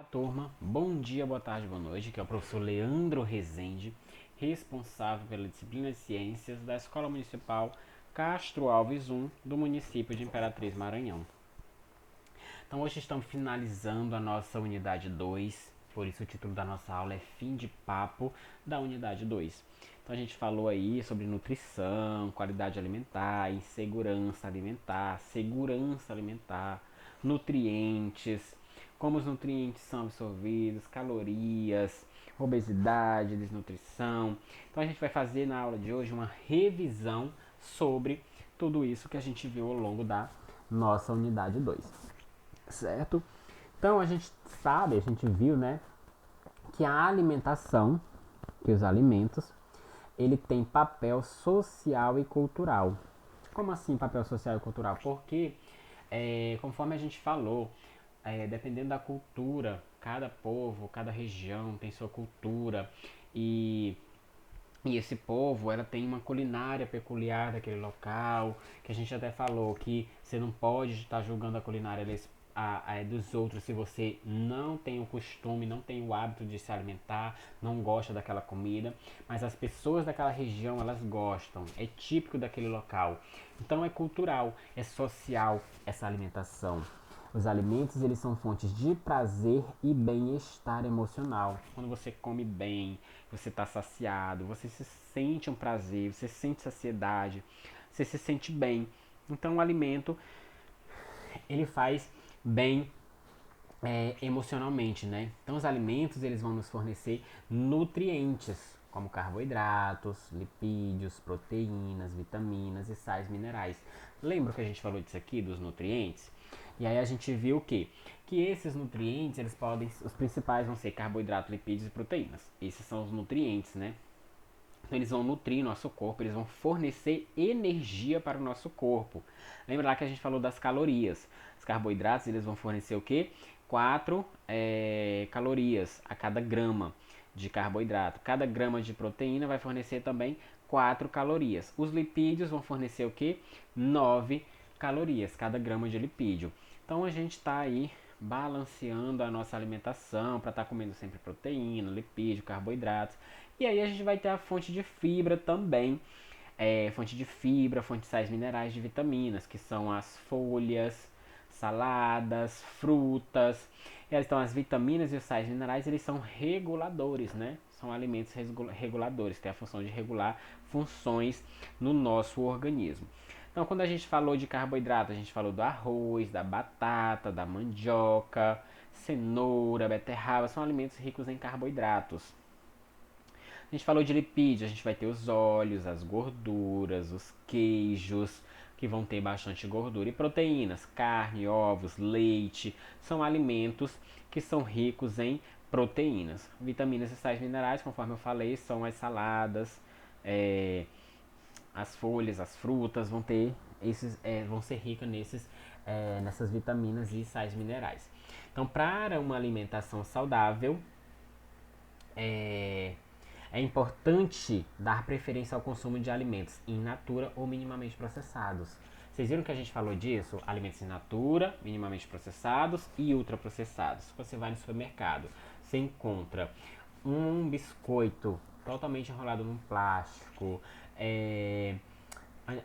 Turma, bom dia, boa tarde, boa noite, que é o professor Leandro Rezende, responsável pela disciplina de Ciências da Escola Municipal Castro Alves I, do município de Imperatriz Maranhão. Então hoje estamos finalizando a nossa unidade 2, por isso o título da nossa aula é Fim de Papo da unidade 2. Então a gente falou aí sobre nutrição, qualidade alimentar, segurança alimentar, nutrientes, como os nutrientes são absorvidos, calorias, obesidade, desnutrição. Então a gente vai fazer na aula de hoje uma revisão sobre tudo isso que a gente viu ao longo da nossa unidade 2, certo? Então a gente sabe, a gente viu, né, que a alimentação, que os alimentos, ele tem papel social e cultural. Como assim papel social e cultural? Porque, conforme a gente falou, dependendo da cultura, cada povo, cada região tem sua cultura e esse povo, ela tem uma culinária peculiar daquele local, que a gente até falou que você não pode estar julgando a culinária dos outros se você não tem o costume, não tem o hábito de se alimentar, não gosta daquela comida, mas as pessoas daquela região, elas gostam, é típico daquele local. Então é cultural, é social essa alimentação. Os alimentos, eles são fontes de prazer e bem-estar emocional. Quando você come bem, você está saciado, você se sente um prazer, você sente saciedade, você se sente bem. Então o alimento, ele faz bem emocionalmente, né? Então os alimentos, eles vão nos fornecer nutrientes, como carboidratos, lipídios, proteínas, vitaminas e sais minerais. Lembra que a gente falou disso aqui, dos nutrientes? E aí a gente viu o quê? Que esses nutrientes, eles podem, os principais vão ser carboidrato, lipídios e proteínas. Esses são os nutrientes, né? Então eles vão nutrir nosso corpo, eles vão fornecer energia para o nosso corpo. Lembra lá que a gente falou das calorias. Os carboidratos, eles vão fornecer o quê? 4 calorias a cada grama de carboidrato. Cada grama de proteína vai fornecer também 4 calorias. Os lipídios vão fornecer o quê? 9 calorias cada grama de lipídio. Então a gente está aí balanceando a nossa alimentação para estar comendo sempre proteína, lipídio, carboidratos. E aí a gente vai ter a fonte de fibra também. Fonte de fibra, fonte de sais minerais, de vitaminas, que são as folhas, saladas, frutas. Então as vitaminas e os sais minerais, eles são reguladores, né? São alimentos reguladores, têm a função de regular funções no nosso organismo. Então, quando a gente falou de carboidrato, a gente falou do arroz, da batata, da mandioca, cenoura, beterraba, são alimentos ricos em carboidratos. A gente falou de lipídios, a gente vai ter os óleos, as gorduras, os queijos, que vão ter bastante gordura, e proteínas, carne, ovos, leite, são alimentos que são ricos em proteínas. Vitaminas e sais minerais, conforme eu falei, são as saladas, as folhas, as frutas, vão ser ricas nessas vitaminas e sais minerais. Então, para uma alimentação saudável, é, é importante dar preferência ao consumo de alimentos in natura ou minimamente processados. Vocês viram que a gente falou disso? Alimentos in natura, minimamente processados e ultraprocessados. Você vai no supermercado, você encontra um biscoito totalmente enrolado num plástico,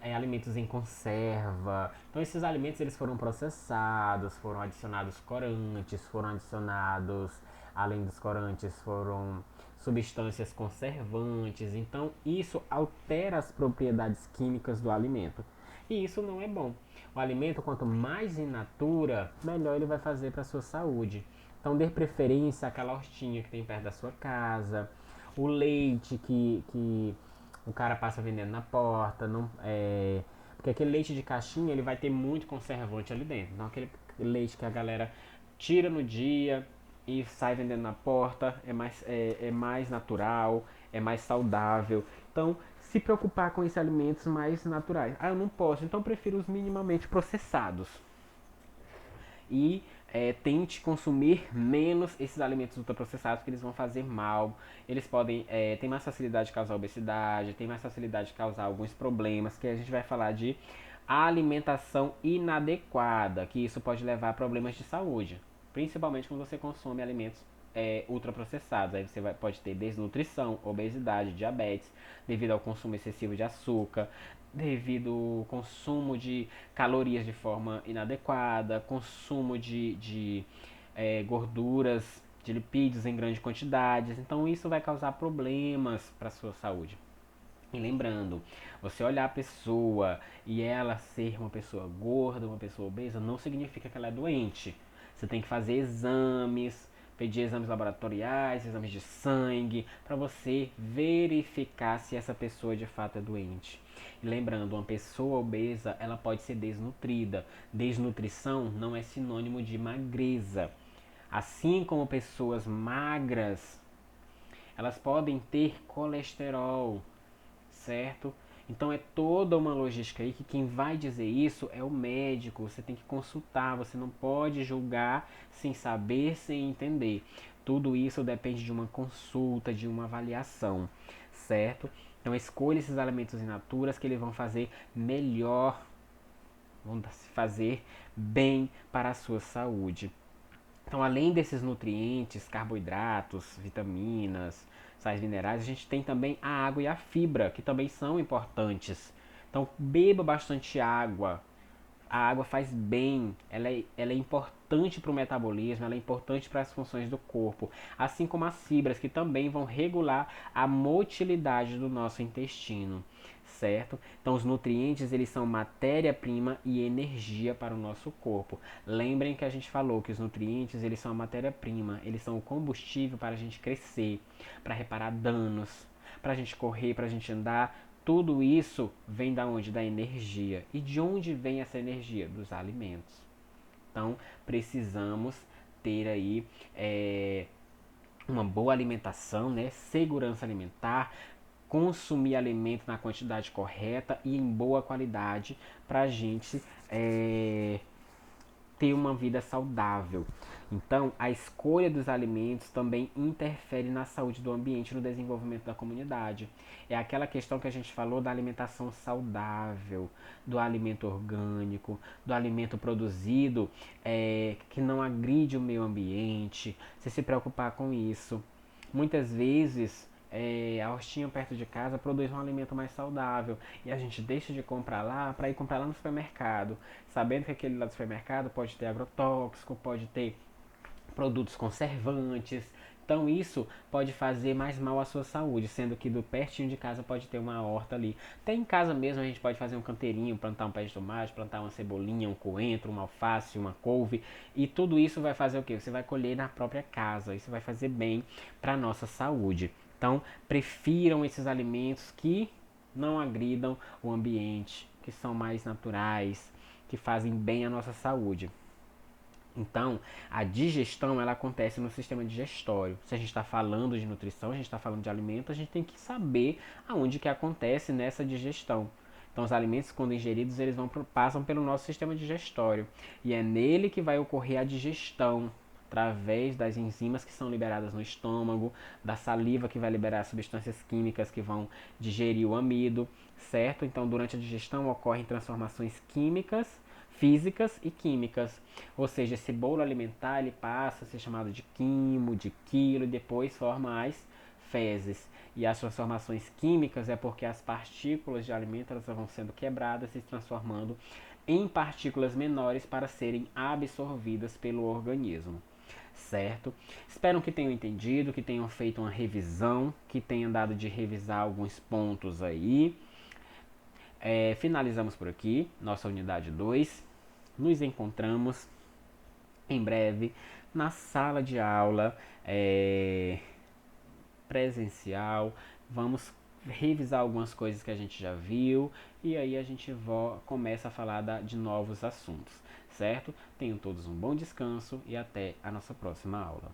alimentos em conserva. Então esses alimentos, eles foram processados, foram adicionados corantes, foram adicionados, além dos corantes, foram substâncias conservantes. Então isso altera as propriedades químicas do alimento. E isso não é bom. O alimento, quanto mais in natura, melhor ele vai fazer para a sua saúde. Então dê preferência àquela hortinha que tem perto da sua casa, o leite que o cara passa vendendo na porta, não, porque aquele leite de caixinha, ele vai ter muito conservante ali dentro. Então aquele leite que a galera tira no dia e sai vendendo na porta é mais natural, é mais saudável. Então se preocupar com esses alimentos mais naturais. Ah, eu não posso, então eu prefiro os minimamente processados. E tente consumir menos esses alimentos ultraprocessados, que eles vão fazer mal. Eles podem ter mais facilidade de causar obesidade, tem mais facilidade de causar alguns problemas, que a gente vai falar de alimentação inadequada, que isso pode levar a problemas de saúde. principalmente quando você consome alimentos ultraprocessados. Aí você pode ter desnutrição, obesidade, diabetes, devido ao consumo excessivo de açúcar, devido ao consumo de calorias de forma inadequada, consumo de gorduras, de lipídios em grandes quantidades. Então isso vai causar problemas para a sua saúde. E lembrando, você olhar a pessoa e ela ser uma pessoa gorda, uma pessoa obesa, não significa que ela é doente. Você tem que fazer exames, pedir exames laboratoriais, exames de sangue, para você verificar se essa pessoa de fato é doente. E lembrando, uma pessoa obesa, ela pode ser desnutrida. Desnutrição não é sinônimo de magreza. Assim como pessoas magras, elas podem ter colesterol, certo? Então é toda uma logística aí que quem vai dizer isso é o médico. Você tem que consultar, você não pode julgar sem saber, sem entender. Tudo isso depende de uma consulta, de uma avaliação, certo? Então escolha esses alimentos in natura que eles vão fazer melhor, vão fazer bem para a sua saúde. Então, além desses nutrientes, carboidratos, vitaminas, sais minerais, a gente tem também a água e a fibra, que também são importantes. Então, beba bastante água. A água faz bem, ela é importante para o metabolismo, ela é importante para as funções do corpo, assim como as fibras, que também vão regular a motilidade do nosso intestino, certo? Então os nutrientes, eles são matéria-prima e energia para o nosso corpo. Lembrem que a gente falou que os nutrientes, eles são a matéria-prima, eles são o combustível para a gente crescer, para reparar danos, para a gente correr, para a gente andar. Tudo isso vem da onde? Da energia. E de onde vem essa energia? Dos alimentos. Então precisamos ter aí uma boa alimentação, né? Segurança alimentar, consumir alimento na quantidade correta e em boa qualidade para a gente ter uma vida saudável. Então, a escolha dos alimentos também interfere na saúde do ambiente e no desenvolvimento da comunidade. É aquela questão que a gente falou da alimentação saudável, do alimento orgânico, do alimento produzido que não agride o meio ambiente. Você se preocupar com isso. Muitas vezes a hortinha perto de casa produz um alimento mais saudável e a gente deixa de comprar lá para ir comprar lá no supermercado, sabendo que aquele lá do supermercado pode ter agrotóxico, pode ter produtos conservantes. Então isso pode fazer mais mal à sua saúde, sendo que do pertinho de casa pode ter uma horta ali. Até em casa mesmo a gente pode fazer um canteirinho, plantar um pé de tomate, plantar uma cebolinha, um coentro, uma alface, uma couve. E tudo isso vai fazer o quê? Você vai colher na própria casa. Isso vai fazer bem para a nossa saúde. Então, prefiram esses alimentos que não agridam o ambiente, que são mais naturais, que fazem bem à nossa saúde. Então, a digestão ela acontece no sistema digestório. Se a gente está falando de nutrição, a gente está falando de alimento, a gente tem que saber aonde que acontece nessa digestão. Então, os alimentos, quando ingeridos, eles passam pelo nosso sistema digestório. E é nele que vai ocorrer a digestão, através das enzimas que são liberadas no estômago, da saliva que vai liberar substâncias químicas que vão digerir o amido, certo? Então, durante a digestão ocorrem transformações químicas, físicas e químicas. Ou seja, esse bolo alimentar ele passa a ser chamado de quimo, de quilo e depois forma as fezes. E as transformações químicas é porque as partículas de alimento elas vão sendo quebradas e se transformando em partículas menores para serem absorvidas pelo organismo, certo? Espero que tenham entendido, que tenham feito uma revisão, que tenham dado de revisar alguns pontos aí. Finalizamos por aqui, nossa unidade 2. Nos encontramos em breve na sala de aula presencial. Vamos revisar algumas coisas que a gente já viu e aí a gente começa a falar de novos assuntos, certo? Tenham todos um bom descanso e até a nossa próxima aula.